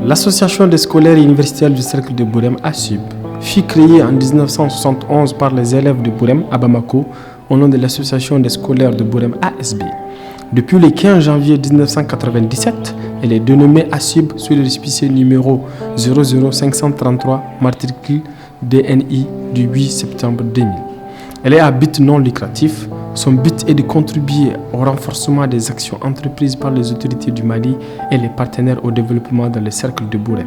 L'Association des scolaires et universitaires du Cercle de Bourem, ASUB, fut créée en 1971 par les élèves de Bourem à Bamako au nom de l'Association des scolaires de Bourem, ASB. Depuis le 15 janvier 1997, elle est dénommée ASUB sous le récépissé numéro 00533, matricule DNI du 8 septembre 2000. Elle est à but non lucratif. Son but est de contribuer au renforcement des actions entreprises par les autorités du Mali et les partenaires au développement dans le cercle de Bourem.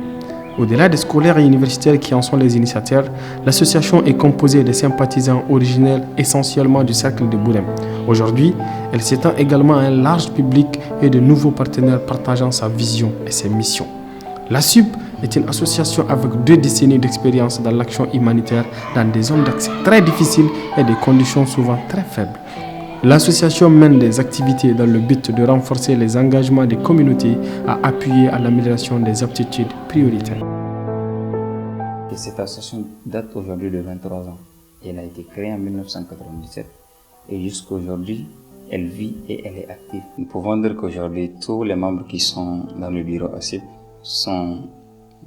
Au-delà des scolaires et universitaires qui en sont les initiateurs, l'association est composée de sympathisants originels essentiellement du cercle de Bourem. Aujourd'hui, elle s'étend également à un large public et de nouveaux partenaires partageant sa vision et ses missions. L'ASUB est une association avec 2 décennies d'expérience dans l'action humanitaire dans des zones d'accès très difficiles et des conditions souvent très faibles. L'association mène des activités dans le but de renforcer les engagements des communautés à appuyer à l'amélioration des aptitudes prioritaires. Cette association date aujourd'hui de 23 ans. Elle a été créée en 1997 et jusqu'à aujourd'hui, elle vit et elle est active. Nous pouvons dire qu'aujourd'hui, tous les membres qui sont dans le bureau ASUB sont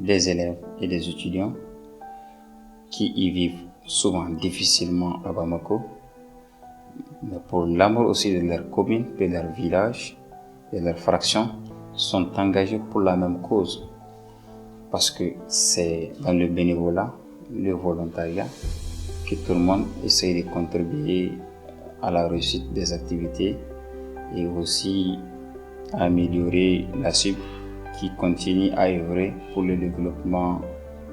des élèves et des étudiants qui y vivent souvent difficilement à Bamako, mais pour l'amour aussi de leur commune, de leur village, de leur fraction, sont engagés pour la même cause. Parce que c'est dans le bénévolat, le volontariat, que tout le monde essaie de contribuer à la réussite des activités et aussi à améliorer la SUB qui continue à œuvrer pour le développement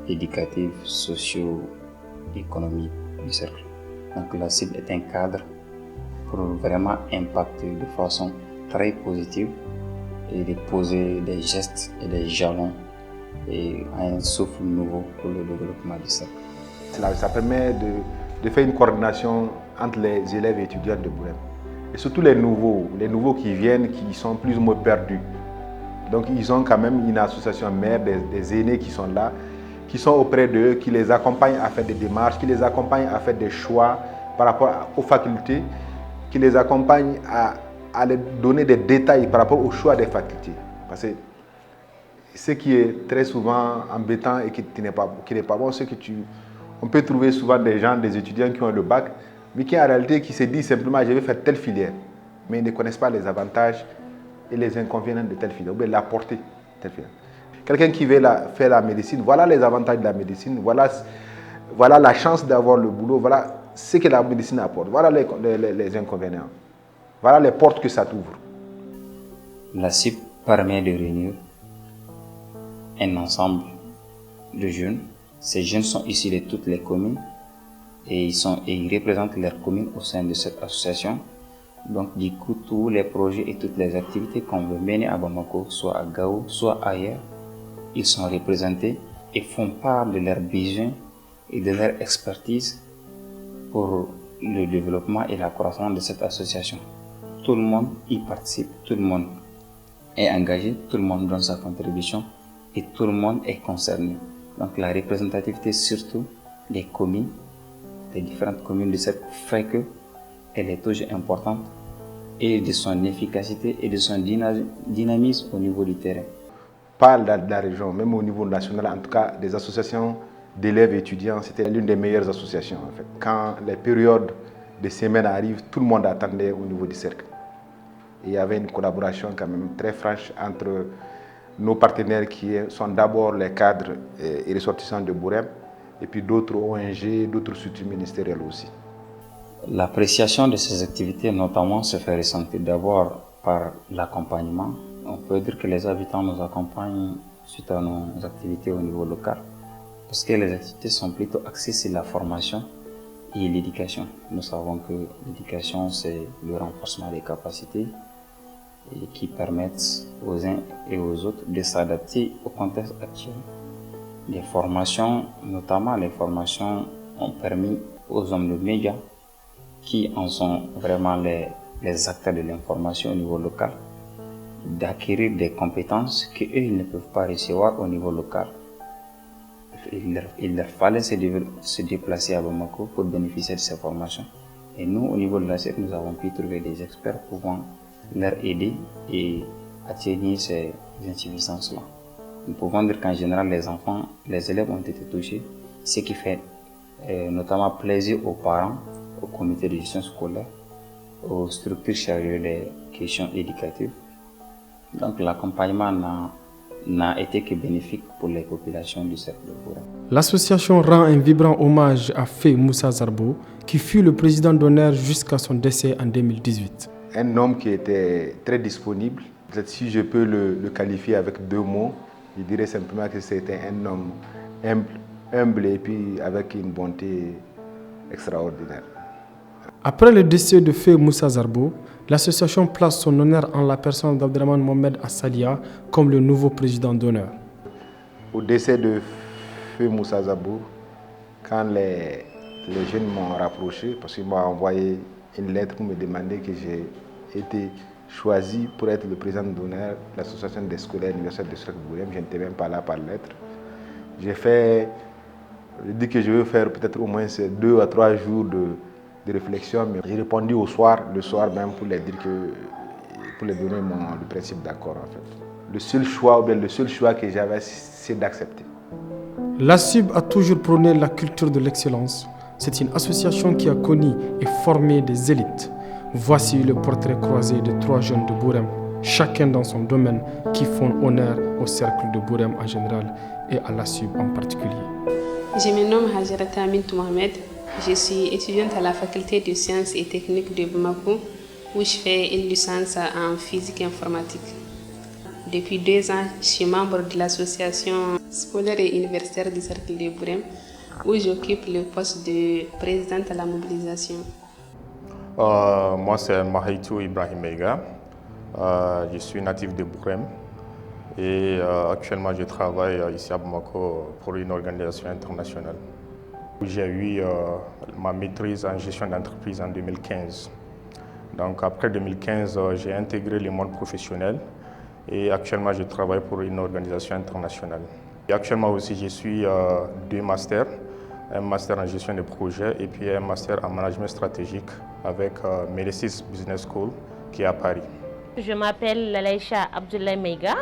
éducatif, socio-économique du cercle. Donc la SUB est un cadre pour vraiment impacter de façon très positive et de poser des gestes et des jalons et un souffle nouveau pour le développement du cercle. Ça permet de faire une coordination entre les élèves et étudiants de Bourem. Et surtout les nouveaux qui viennent, qui sont plus ou moins perdus. Donc ils ont quand même une association mère, des aînés qui sont là, qui sont auprès d'eux, qui les accompagnent à faire des démarches, qui les accompagnent à faire des choix par rapport aux facultés, qui les accompagnent à les donner des détails par rapport au choix des facultés. Parce que ce qui est très souvent embêtant et qui n'est pas bon, c'est que on peut trouver souvent des gens, des étudiants qui ont le bac, mais qui en réalité qui se disent simplement je vais faire telle filière, mais ils ne connaissent pas les avantages et les inconvénients de telle filière, ou bien la portée de telle filière. Quelqu'un qui veut faire la médecine, voilà les avantages de la médecine, voilà la chance d'avoir le boulot, voilà ce que la médecine apporte, voilà les inconvénients, voilà les portes que ça t'ouvre. La SUB permet de réunir un ensemble de jeunes. Ces jeunes sont issus de toutes les communes et ils représentent leurs communes au sein de cette association. Donc du coup, tous les projets et toutes les activités qu'on veut mener à Bamako, soit à Gao, soit ailleurs, ils sont représentés et font part de leurs besoins et de leur expertise pour le développement et la croissance de cette association. Tout le monde y participe, tout le monde est engagé, tout le monde donne sa contribution et tout le monde est concerné. Donc la représentativité surtout des communes, des différentes communes de cette fait qu'elle est toujours importante et de son efficacité et de son dynamisme au niveau du terrain. Pas de la région, même au niveau national, en tout cas des associations d'élèves et étudiants, c'était l'une des meilleures associations en fait. Quand les périodes de semaines arrivent, tout le monde attendait au niveau du cercle. Et il y avait une collaboration quand même très franche entre nos partenaires qui sont d'abord les cadres et ressortissants de Bourem et puis d'autres ONG, d'autres structures ministérielles aussi. L'appréciation de ces activités notamment se fait ressentir d'abord par l'accompagnement. On peut dire que les habitants nous accompagnent suite à nos activités au niveau local parce que les activités sont plutôt axées sur la formation et l'éducation. Nous savons que l'éducation c'est le renforcement des capacités et qui permettent aux uns et aux autres de s'adapter au contexte actuel. Les formations, notamment les formations, ont permis aux hommes de médias qui en sont vraiment les acteurs de l'information au niveau local d'acquérir des compétences qu'eux ils ne peuvent pas recevoir au niveau local. Il leur fallait se déplacer à Bamako pour bénéficier de ces formations. Et nous, au niveau de la SEC, nous avons pu trouver des experts pouvant leur aider et atténuer ces insuffisances-là. nous pouvons dire qu'en général, les élèves ont été touchés, ce qui fait notamment plaisir aux parents, au comité de gestion scolaire, aux structures chargées des questions éducatives. Donc l'accompagnement n'a été que bénéfique pour les populations du cercle de Bourem. L'association rend un vibrant hommage à Feu Moussa Zarbo, qui fut le président d'honneur jusqu'à son décès en 2018. Un homme qui était très disponible. Peut-être si je peux le qualifier avec 2 mots, je dirais simplement que c'était un homme humble et puis avec une bonté extraordinaire. Après le décès de Feu Moussa Zarbo, l'association place son honneur en la personne d'Abdraman Mohamed Assalia comme le nouveau président d'honneur. Au décès de Feu Moussa Zarbo, quand les jeunes m'ont rapproché, parce qu'ils m'ont envoyé une lettre pour me demander que j'ai été choisi pour être le président d'honneur de l'association des scolaires universitaires de Cercle de Bourem. Je n'étais même pas là par lettre. Je dis que je veux faire peut-être au moins 2 à 3 jours de réflexion, mais j'ai répondu le soir même pour les dire pour les donner le principe d'accord en fait. Le seul choix que j'avais, c'est d'accepter. L'ASUB a toujours prôné la culture de l'excellence. C'est une association qui a connu et formé des élites. Voici le portrait croisé de 3 jeunes de Bourem, chacun dans son domaine, qui font honneur au cercle de Bourem en général et à l'ASUB en particulier. Je me nomme Hajarata Amintou Mohamed. Je suis étudiante à la faculté de sciences et techniques de Bamako, où je fais une licence en physique et informatique. Depuis 2 ans, je suis membre de l'association scolaire et universitaire du cercle de Bourem, où j'occupe le poste de présidente à la mobilisation. Moi, c'est Mahaitou Ibrahim Meiga. Je suis natif de Bourem et actuellement, je travaille ici à Bamako pour une organisation internationale. J'ai eu ma maîtrise en gestion d'entreprise en 2015. Donc après 2015, j'ai intégré le monde professionnel et actuellement, je travaille pour une organisation internationale. Et actuellement aussi, je suis 2 masters. Un master en gestion de projet et puis un master en management stratégique avec Médicis Business School qui est à Paris. Je m'appelle Lalaïcha Abdoulaye Meiga,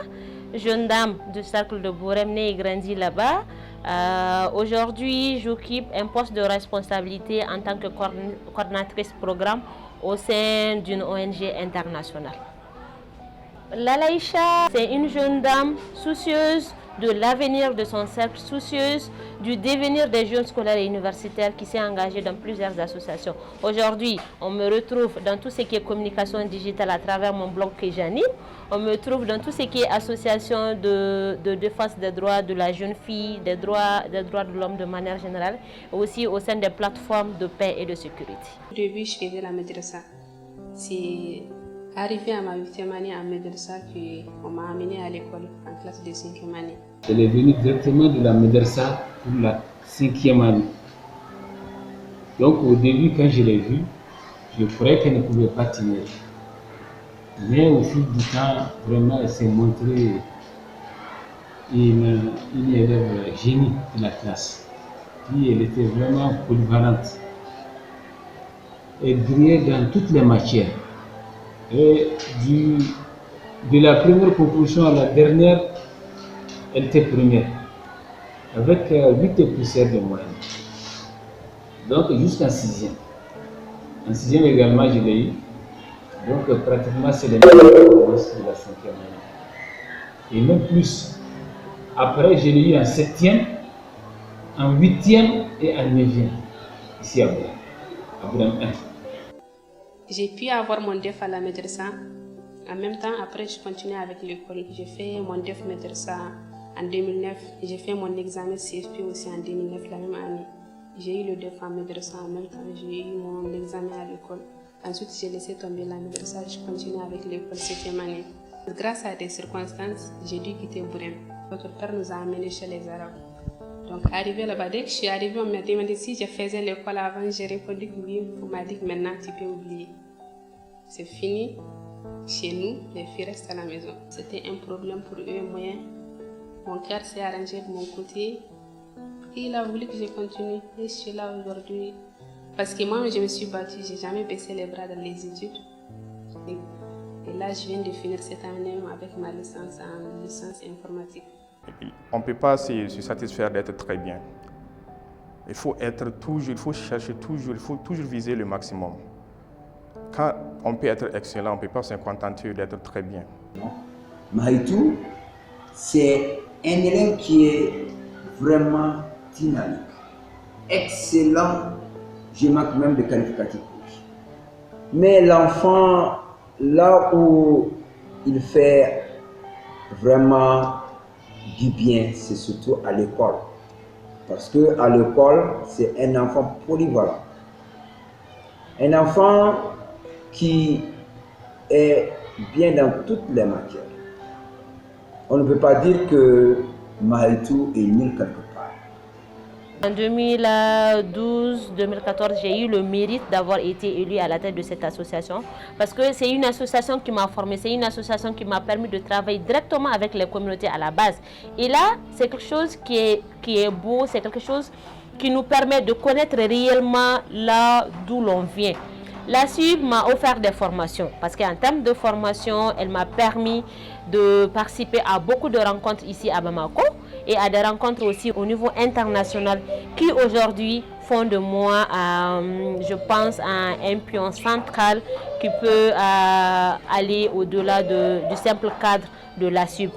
jeune dame du cercle de Bourem, née et grandie là-bas. Aujourd'hui, j'occupe un poste de responsabilité en tant que coordinatrice programme au sein d'une ONG internationale. Lalaïcha, c'est une jeune dame soucieuse de l'avenir de son cercle, soucieuse du devenir des jeunes scolaires et universitaires qui s'est engagée dans plusieurs associations. Aujourd'hui, on me retrouve dans tout ce qui est communication digitale à travers mon blog que j'anime. On me trouve dans tout ce qui est association de défense des droits de la jeune fille, des droits de l'homme de manière générale, et aussi au sein des plateformes de paix et de sécurité. Au début, je faisais la madrasa. C'est arrivé à ma 8e année en madrasa qu'on m'a amené à l'école en classe de 5e année. Elle est venue directement de la madrasa pour la 5e année. Donc au début, quand je l'ai vue, je croyais qu'elle ne pouvait pas tenir. Mais au fil du temps, vraiment, elle s'est montrée une élève génie de la classe. Puis elle était vraiment polyvalente. Elle brillait dans toutes les matières. Et de la première proposition à la dernière, elle était première, avec 8 poussières de moyenne. Donc jusqu'en 6e. En 6e également, je l'ai eu. Donc pratiquement, c'est les meilleures performances de la 5e année. Et même plus. Après, je l'ai eu en 7e, en 8e et en 9e, ici à Bourem 1. J'ai pu avoir mon DEF à la madrasa. En même temps, après, je continue avec l'école. J'ai fait mon DEF madrasa en 2009. J'ai fait mon examen CFP aussi en 2009, la même année. J'ai eu le DEF en madrasa en même temps. J'ai eu mon examen à l'école. Ensuite, j'ai laissé tomber la madrasa. Je continue avec l'école 7e année. Grâce à des circonstances, j'ai dû quitter Bourem. Notre père nous a amenés chez les Arabes. Donc, arrivé là-bas, dès que je suis arrivée, on m'a demandé si je faisais l'école avant. J'ai répondu que oui. On m'a dit que maintenant, tu peux oublier. C'est fini. Chez nous, les filles restent à la maison. C'était un problème pour eux, moyen. Mon cœur s'est arrangé de mon côté. Et il a voulu que je continue. Et je suis là aujourd'hui. Parce que moi, je me suis battue. Je n'ai jamais baissé les bras dans les études. Et là, je viens de finir cette année avec ma licence en licence informatique. On ne peut pas se satisfaire d'être très bien. Il faut chercher toujours, il faut toujours viser le maximum. Quand on peut être excellent, on ne peut pas se contenter d'être très bien. Mahitou, c'est un élève qui est vraiment dynamique, excellent, je manque même de qualificatifs. Mais l'enfant, là où il fait vraiment du bien, c'est surtout à l'école. Parce qu'à l'école, c'est un enfant polyvalent. Un enfant qui est bien dans toutes les matières. On ne peut pas dire que Mahitou est nul quelque part. En 2012-2014, j'ai eu le mérite d'avoir été élu à la tête de cette association parce que c'est une association qui m'a formée, c'est une association qui m'a permis de travailler directement avec les communautés à la base. Et là, c'est quelque chose qui est beau, c'est quelque chose qui nous permet de connaître réellement là d'où l'on vient. La SUB m'a offert des formations parce qu'en termes de formation, elle m'a permis de participer à beaucoup de rencontres ici à Bamako et à des rencontres aussi au niveau international qui aujourd'hui font de moi, je pense, un pion central qui peut aller au-delà du simple cadre de la SUB,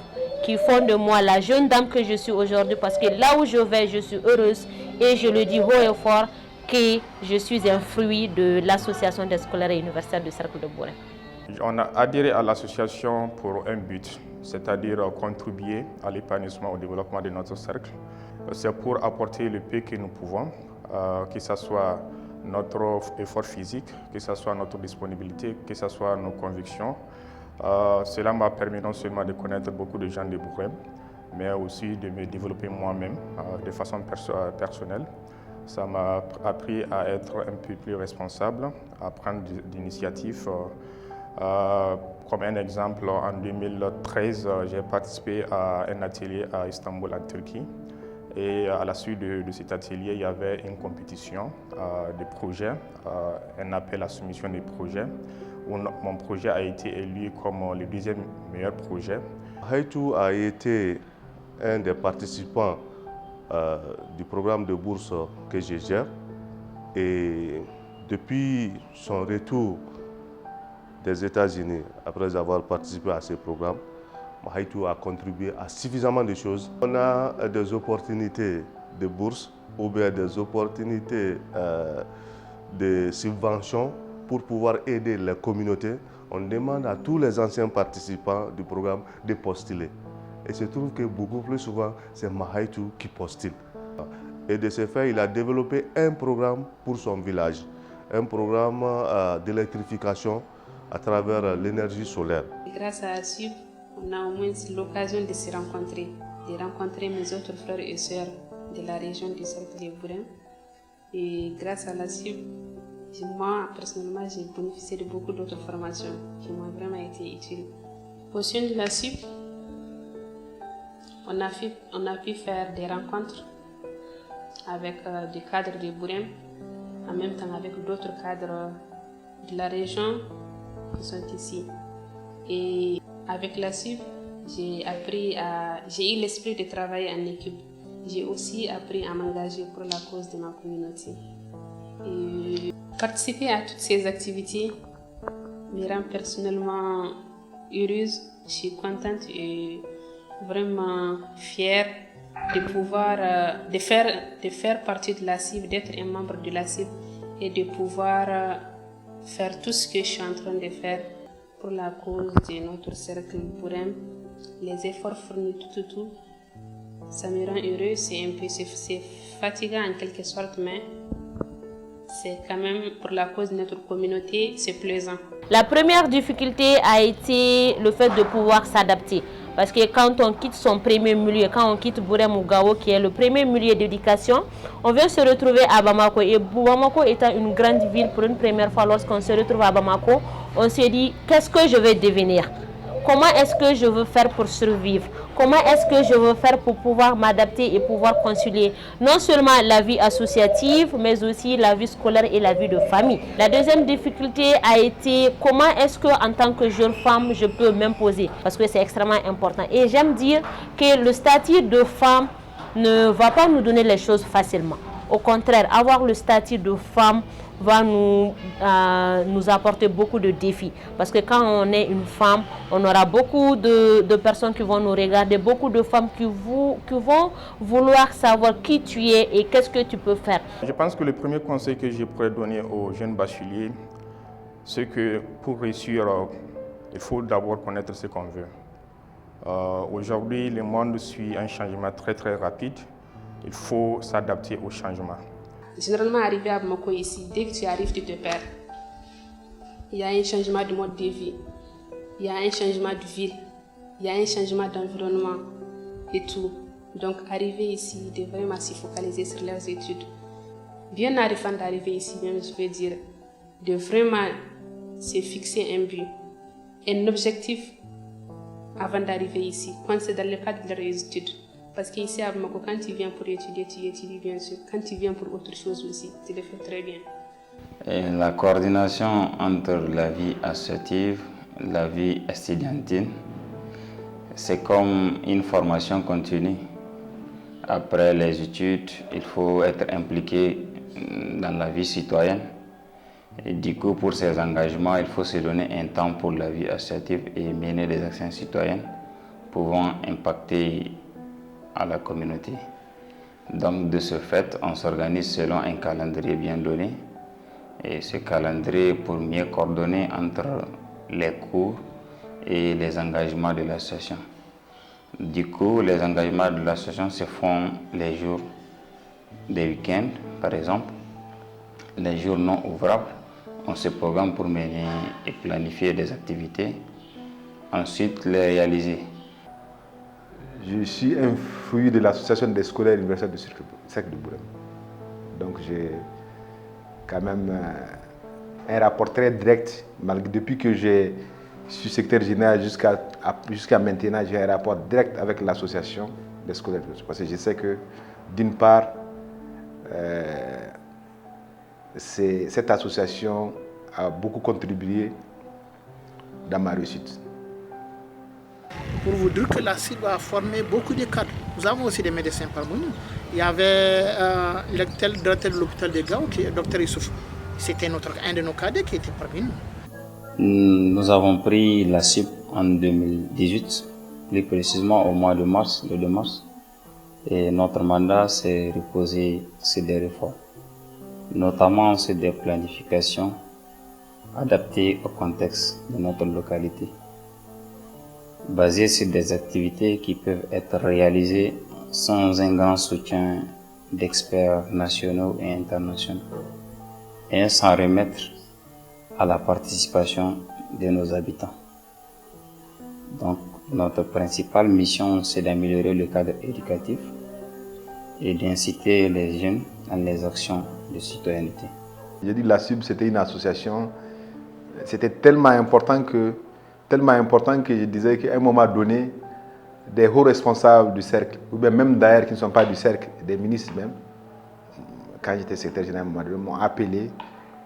qui font de moi la jeune dame que je suis aujourd'hui parce que là où je vais, je suis heureuse et je le dis haut et fort que je suis un fruit de l'association des scolaires et universitaires du Cercle de Borem. On a adhéré à l'association pour un but, c'est-à-dire contribuer à l'épanouissement, au développement de notre cercle. C'est pour apporter le peu que nous pouvons, que ce soit notre effort physique, que ce soit notre disponibilité, que ce soit nos convictions. Cela m'a permis non seulement de connaître beaucoup de gens de Borem, mais aussi de me développer moi-même de façon personnelle. Ça m'a appris à être un peu plus responsable, à prendre d'initiatives. Comme un exemple, en 2013, j'ai participé à un atelier à Istanbul, en Turquie. Et à la suite de cet atelier, il y avait une compétition de projets, un appel à soumission des projets, où mon projet a été élu comme le deuxième meilleur projet. Mahitou a été un des participants du programme de bourse que je gère, et depuis son retour des États-Unis, après avoir participé à ce programme, Mahitou a contribué à suffisamment de choses. On a des opportunités de bourse ou bien des opportunités de subventions pour pouvoir aider les communautés. On demande à tous les anciens participants du programme de postuler. Et il se trouve que beaucoup plus souvent, c'est Mahitou qui postule. Et de ce fait, il a développé un programme pour son village, un programme d'électrification à travers l'énergie solaire. Grâce à ASUB, on a au moins l'occasion de se rencontrer, de rencontrer mes autres frères et sœurs de la région du Cercle de Borem. Et grâce à l'ASUB, moi, personnellement, j'ai bénéficié de beaucoup d'autres formations qui m'ont vraiment été utiles. Au sein de l'ASUB, on a pu faire des rencontres avec des cadres de Borem, en même temps avec d'autres cadres de la région qui sont ici. Et avec la SUB, j'ai eu l'esprit de travailler en équipe. J'ai aussi appris à m'engager pour la cause de ma communauté. Et participer à toutes ces activités me rend personnellement heureuse. Je suis contente et vraiment fière de pouvoir de faire partie de la SUB, d'être un membre de la SUB et de pouvoir faire tout ce que je suis en train de faire pour la cause de notre cercle Borem. Les efforts fournis tout, ça me rend heureux. C'est fatigant en quelque sorte, mais c'est quand même pour la cause de notre communauté, c'est plaisant. La première difficulté a été le fait de pouvoir s'adapter. Parce que quand on quitte son premier milieu, quand on quitte Borem ou Gao, qui est le premier milieu d'éducation, on vient se retrouver à Bamako. Et Bamako étant une grande ville, pour une première fois, lorsqu'on se retrouve à Bamako, on se dit, qu'est-ce que je vais devenir? comment est-ce que je veux faire pour survivre, comment est-ce que je veux faire pour pouvoir m'adapter et pouvoir concilier non seulement la vie associative, mais aussi la vie scolaire et la vie de famille. La deuxième difficulté a été comment est-ce que en tant que jeune femme, je peux m'imposer, parce que c'est extrêmement important. Et j'aime dire que le statut de femme ne va pas nous donner les choses facilement. Au contraire, avoir le statut de femme va nous apporter beaucoup de défis. Parce que quand on est une femme, on aura beaucoup de personnes qui vont nous regarder, beaucoup de femmes qui vont vouloir savoir qui tu es et qu'est-ce que tu peux faire. Je pense que le premier conseil que je pourrais donner aux jeunes bacheliers, c'est que pour réussir, il faut d'abord connaître ce qu'on veut. Aujourd'hui, le monde suit un changement très très rapide. Il faut s'adapter au changement. Généralement, arrivé à Bamako ici, dès que tu arrives, tu te perds. Il y a un changement de mode de vie, il y a un changement de ville, il y a un changement d'environnement et tout. Donc, arriver ici, de vraiment s'y focaliser sur leurs études. Bien avant d'arriver ici, même, je veux dire, de vraiment se fixer un but, un objectif avant d'arriver ici, quand c'est dans le cadre de leurs études. Parce qu'ici à Bamako, quand tu viens pour étudier, tu étudies bien sûr. Quand tu viens pour autre chose aussi, tu le fais très bien. Et la coordination entre la vie associative, la vie estudiantine, c'est comme une formation continue. Après les études, il faut être impliqué dans la vie citoyenne. Et du coup, pour ces engagements, il faut se donner un temps pour la vie associative et mener des actions citoyennes pouvant impacter à la communauté. Donc de ce fait, on s'organise selon un calendrier bien donné. Et ce calendrier pour mieux coordonner entre les cours et les engagements de l'association. Du coup, les engagements de l'association se font les jours des week-ends, par exemple. Les jours non ouvrables, on se programme pour mener et planifier des activités. Ensuite, les réaliser. Je suis un fruit de l'association des scolaires universitaires du cercle de Bourem. Donc j'ai quand même un rapport très direct, malgré depuis que je suis secrétaire général jusqu'à maintenant, j'ai un rapport direct avec l'association des scolaires. Parce que je sais que d'une part, cette association a beaucoup contribué dans ma réussite. Pour vous dire que la CIB a formé beaucoup de cadres. Nous avons aussi des médecins parmi nous. Il y avait le directeur de l'hôpital de Gao, qui est le Dr Issouf. C'était un de nos cadres qui était parmi nous. Nous avons pris la CIB en 2018, plus précisément au mois de mars, le 2 mars. Et notre mandat s'est reposé sur des réformes, notamment sur des planifications adaptées au contexte de notre localité, basées sur des activités qui peuvent être réalisées sans un grand soutien d'experts nationaux et internationaux, et sans remettre à la participation de nos habitants. Donc, notre principale mission, c'est d'améliorer le cadre éducatif et d'inciter les jeunes à les actions de citoyenneté. J'ai dit que la CIB, c'était une association, c'était tellement important que je disais qu'à un moment donné, des hauts responsables du cercle, ou bien même d'ailleurs qui ne sont pas du cercle, des ministres même, quand j'étais secrétaire général, m'ont appelé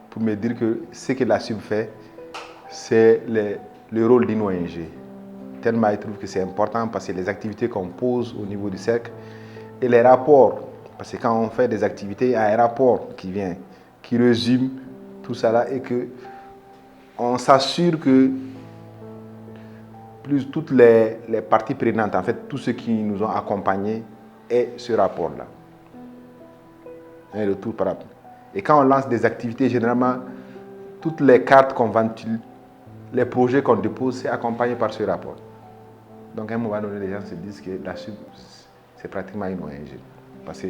pour me dire que ce que la CIB fait, c'est le rôle d'une ONG. Tellement ils trouvent que c'est important parce que les activités qu'on pose au niveau du cercle et les rapports, parce que quand on fait des activités, il y a un rapport qui vient, qui résume tout ça là et que on s'assure que plus toutes les parties prenantes, en fait, tous ceux qui nous ont accompagnés, aient ce rapport-là. Un retour par rapport. Et quand on lance des activités, généralement, toutes les cartes qu'on ventile, les projets qu'on dépose, c'est accompagné par ce rapport. Donc à un moment donné, les gens se disent que la CIB, c'est pratiquement une ONG. Parce que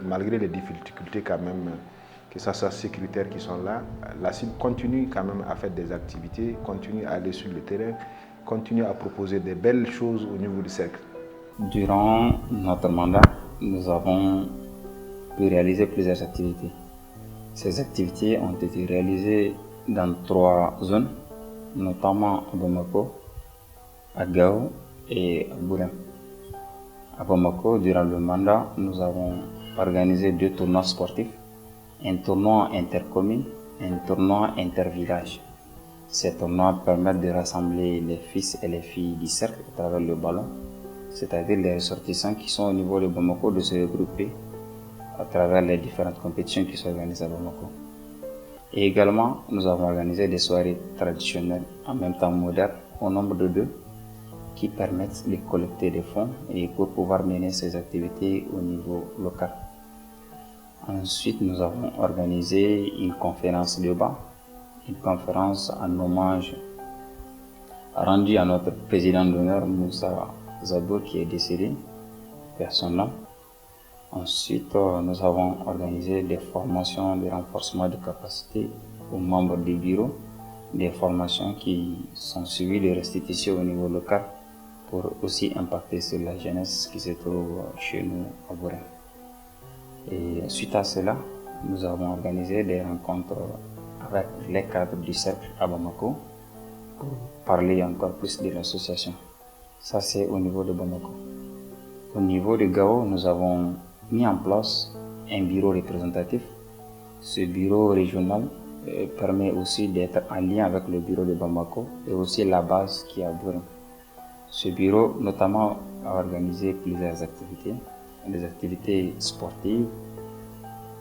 malgré les difficultés quand même, que ce soit sécuritaires qui sont là, la CIB continue quand même à faire des activités, continue à aller sur le terrain, continue à proposer des belles choses au niveau du cercle. Durant notre mandat, nous avons pu réaliser plusieurs activités. Ces activités ont été réalisées dans 3 zones, notamment à Bamako, à Gao et à Bourem. À Bamako, durant le mandat, nous avons organisé 2 tournois sportifs, un tournoi intercommune et un tournoi intervillage. Ces tournois permettent de rassembler les fils et les filles du cercle à travers le ballon, c'est-à-dire les ressortissants qui sont au niveau de Bamako de se regrouper à travers les différentes compétitions qui s'organisent à Bamako. Et également, nous avons organisé des soirées traditionnelles en même temps modernes au nombre de 2 qui permettent de collecter des fonds et pour pouvoir mener ces activités au niveau local. Ensuite, nous avons organisé une conférence débat, une conférence en hommage rendue à notre président d'honneur Moussa Zabour qui est décédé, personnellement. Ensuite, nous avons organisé des formations de renforcement de capacité aux membres du bureau, des formations qui sont suivies de restitution au niveau local pour aussi impacter sur la jeunesse qui se trouve chez nous à Bourem. Et suite à cela, nous avons organisé des rencontres avec les cadres du cercle à Bamako pour parler encore plus de l'association. Ça, c'est au niveau de Bamako. Au niveau de Gao, nous avons mis en place un bureau représentatif. Ce bureau régional permet aussi d'être en lien avec le bureau de Bamako et aussi la base qui est à Bourem. Ce bureau, notamment, a organisé plusieurs activités, des activités sportives,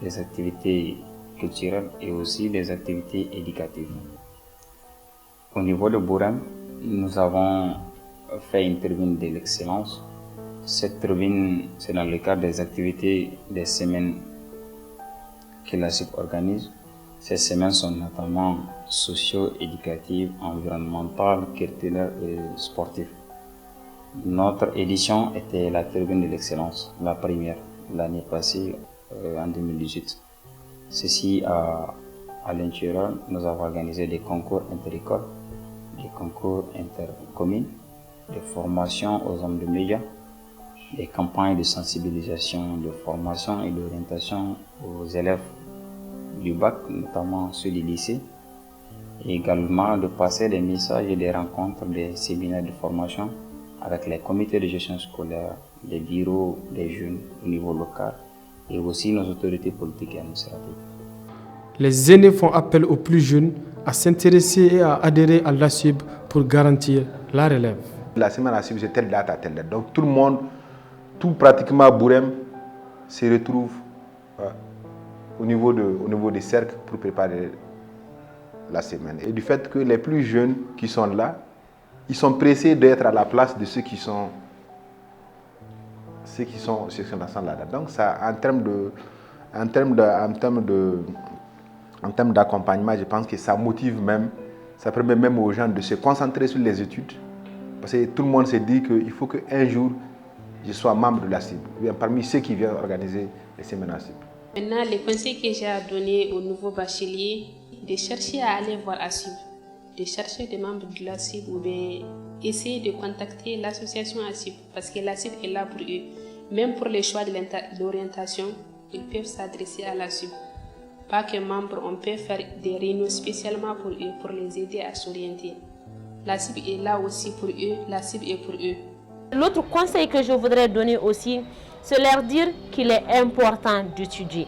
des activités culturelles et aussi des activités éducatives. Au niveau de Bourem, nous avons fait une tribune de l'excellence. Cette tribune, c'est dans le cadre des activités des semaines que la CIP organise. Ces semaines sont notamment socio-éducatives, environnementales, culturelles et sportives. Notre édition était la tribune de l'excellence, la première, l'année passée, en 2018. Ceci à l'intérieur, nous avons organisé des concours inter-écoles, des concours intercommunes, des formations aux hommes de médias, des campagnes de sensibilisation, de formation et d'orientation aux élèves du bac, notamment ceux du lycée, et également de passer des messages et des rencontres, des séminaires de formation avec les comités de gestion scolaire, les bureaux des jeunes au niveau local et aussi nos autorités politiques et administratives. Les aînés font appel aux plus jeunes à s'intéresser et à adhérer à l'ASUB pour garantir la relève. La semaine ASUB, c'est telle date à telle date. Donc tout le monde, tout pratiquement Bourem se retrouve au niveau des cercles pour préparer la semaine. Et du fait que les plus jeunes qui sont là, ils sont pressés d'être à la place de ceux qui sont là. Donc ça, en termes d'accompagnement, je pense que ça motive même, ça permet même aux gens de se concentrer sur les études. Parce que tout le monde se dit qu'il faut qu'un jour, je sois membre de la CIB, parmi ceux qui viennent organiser les semaines ASUB. Maintenant, les conseils que j'ai à donner aux nouveaux bacheliers, de chercher à aller voir ASUB, de chercher des membres de l'ASUB ou bien essayer de contacter l'association ASUB parce que l'ASUB est là pour eux. Même pour les choix de l'orientation, ils peuvent s'adresser à l'ASUB. Pas que membres, on peut faire des réunions spécialement pour eux, pour les aider à s'orienter. L'ASUB est là aussi pour eux, l'ASUB est pour eux. L'autre conseil que je voudrais donner aussi, c'est leur dire qu'il est important d'étudier.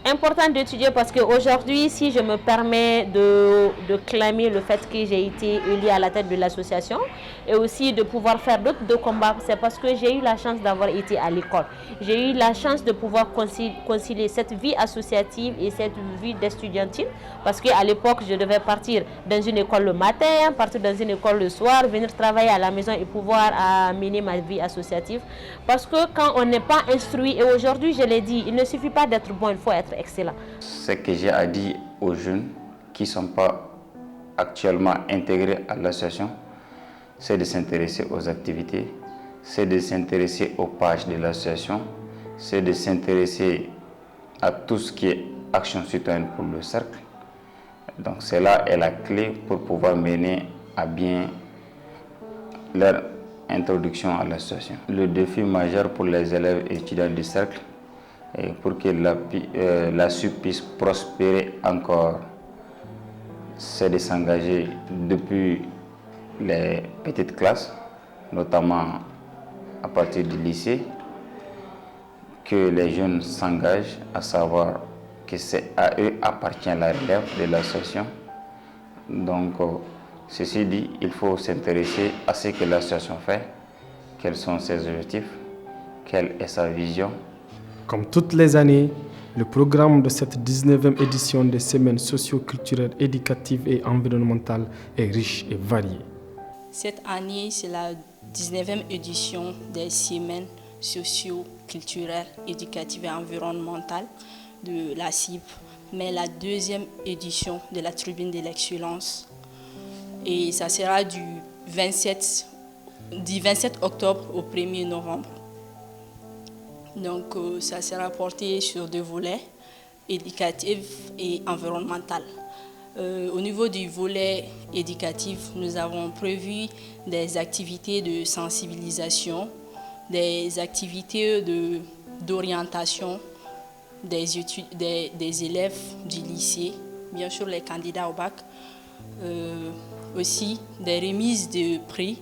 Important d'étudier parce qu'aujourd'hui, si je me permets de clamer le fait que j'ai été élu à la tête de l'association et aussi de pouvoir faire d'autres combats, c'est parce que j'ai eu la chance d'avoir été à l'école. J'ai eu la chance de pouvoir concilier cette vie associative et cette vie d'estudiantine parce qu'à l'époque, je devais partir dans une école le matin, partir dans une école le soir, venir travailler à la maison et pouvoir mener ma vie associative. Parce que quand on n'est pas instruit, et aujourd'hui je l'ai dit, il ne suffit pas d'être bon, il faut être excellent. Ce que j'ai à dire aux jeunes qui ne sont pas actuellement intégrés à l'association, c'est de s'intéresser aux activités, c'est de s'intéresser aux pages de l'association, c'est de s'intéresser à tout ce qui est action citoyenne pour le cercle. Donc cela est la clé pour pouvoir mener à bien leur introduction à l'association. Le défi majeur pour les élèves et étudiants du cercle, et pour que la SUB puisse prospérer encore, c'est de s'engager depuis les petites classes notamment à partir du lycée, que les jeunes s'engagent, à savoir que c'est à eux appartient la relève de l'association. Donc, ceci dit, il faut s'intéresser à ce que l'association fait, quels sont ses objectifs, quelle est sa vision. Comme toutes les années, le programme de cette 19e édition des semaines socio-culturelles, éducatives et environnementales est riche et varié. Cette année, c'est la 19e édition des semaines socio-culturelles, éducatives et environnementales de la CIP, mais la 2e édition de la Tribune de l'Excellence. Et ça sera du 27 octobre au 1er novembre. Donc ça sera porté sur 2 volets, éducatif et environnemental. Au niveau du volet éducatif, nous avons prévu des activités de sensibilisation, des activités d'orientation des élèves du lycée, bien sûr les candidats au bac, aussi des remises de prix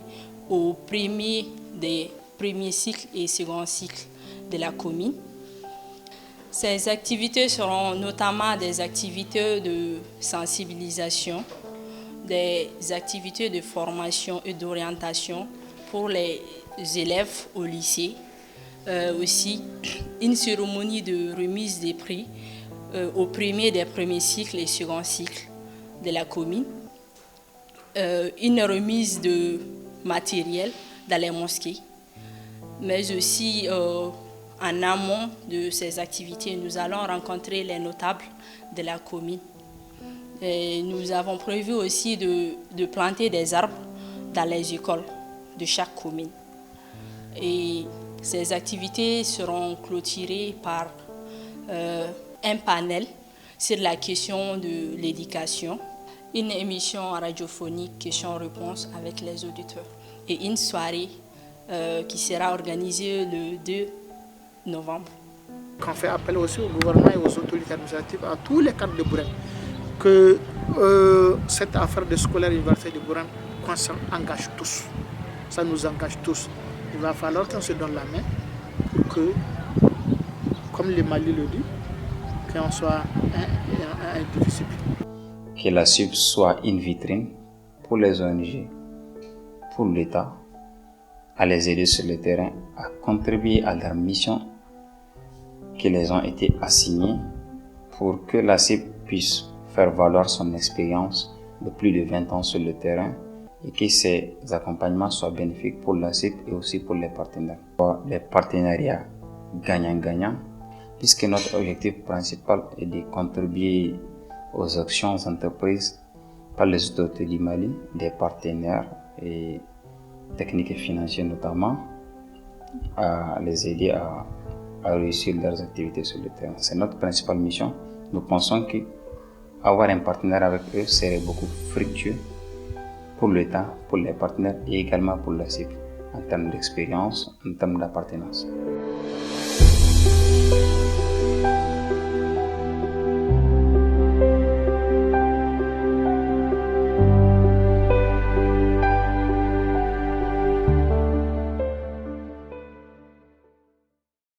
des premiers cycles et seconds cycles de la commune. Ces activités seront notamment des activités de sensibilisation, des activités de formation et d'orientation pour les élèves au lycée, aussi une cérémonie de remise des prix au premier des premiers cycles et seconds cycles de la commune, une remise de matériel dans les mosquées, mais aussi en amont de ces activités, nous allons rencontrer les notables de la commune. Et nous avons prévu aussi de planter des arbres dans les écoles de chaque commune. Et ces activités seront clôturées par un panel sur la question de l'éducation, une émission radiophonique questions-réponses avec les auditeurs et une soirée qui sera organisée le 2 novembre. On fait appel aussi au gouvernement et aux autorités administratives, à tous les cadres de Bourem, que cette affaire de scolaire universitaire de Bourem engage tous. Ça nous engage tous. Il va falloir qu'on se donne la main pour que, comme le Mali le dit, qu'on soit un disciple. Que la CIP soit une vitrine pour les ONG, pour l'État, à les aider sur le terrain, à contribuer à leur mission qui les ont été assignées pour que la CIP puisse faire valoir son expérience de plus de 20 ans sur le terrain et que ces accompagnements soient bénéfiques pour la CIP et aussi pour les partenaires. Les partenariats gagnant-gagnant, puisque notre objectif principal est de contribuer aux actions entreprises par les autorités du Mali, des partenaires et techniques et financiers notamment, à les aider à réussir leurs activités sur le terrain. C'est notre principale mission. Nous pensons qu'avoir un partenaire avec eux serait beaucoup fructueux pour l'État, pour les partenaires et également pour la CIP en termes d'expérience, en termes d'appartenance.